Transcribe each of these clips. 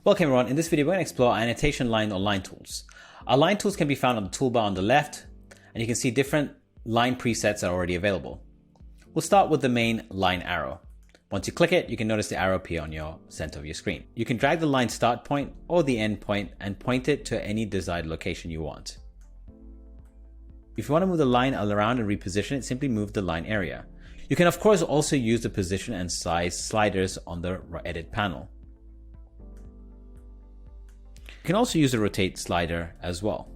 Welcome everyone, in this video we're going to explore our annotation line or line tools. Our line tools can be found on the toolbar on the left, and you can see different line presets are already available. We'll start with the main line arrow. Once you click it, you can notice the arrow appear on your center of your screen. You can drag the line start point or the end point and point it to any desired location you want. If you want to move the line around and reposition it, simply move the line area. You can of course also use the position and size sliders on the edit panel. You can also use the rotate slider as well.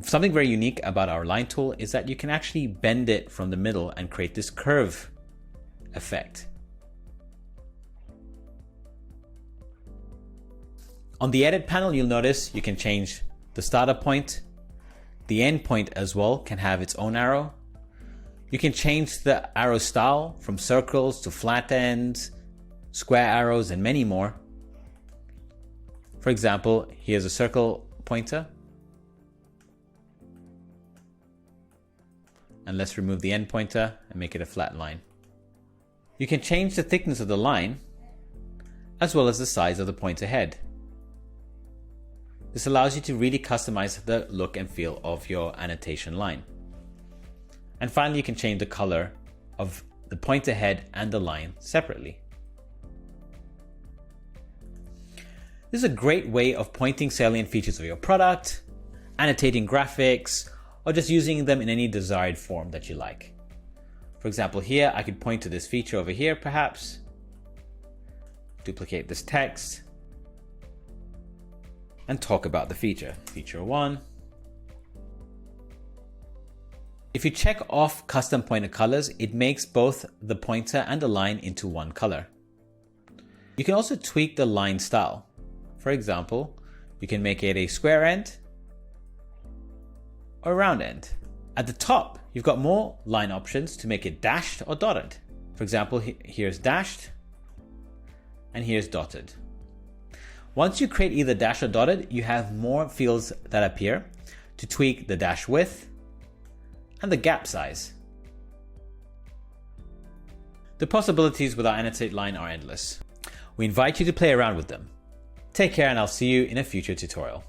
Something very unique about our line tool is that you can actually bend it from the middle and create this curve effect. On the edit panel, you'll notice you can change the starter point. The end point as well can have its own arrow. You can change the arrow style from circles to flat ends, square arrows, and many more. For example, here's a circle pointer. And let's remove the end pointer and make it a flat line. You can change the thickness of the line as well as the size of the pointer head. This allows you to really customize the look and feel of your annotation line. And finally, you can change the color of the pointer head and the line separately. This is a great way of pointing salient features of your product, annotating graphics, or just using them in any desired form that you like. For example, here I could point to this feature over here perhaps, duplicate this text, and talk about the feature. Feature 1. If you check off custom pointer colors, it makes both the pointer and the line into one color. You can also tweak the line style. For example, you can make it a square end or a round end. At the top, you've got more line options to make it dashed or dotted. For example, here's dashed and here's dotted. Once you create either dashed or dotted, you have more fields that appear to tweak the dash width and the gap size. The possibilities with our annotate line are endless. We invite you to play around with them. Take care, and I'll see you in a future tutorial.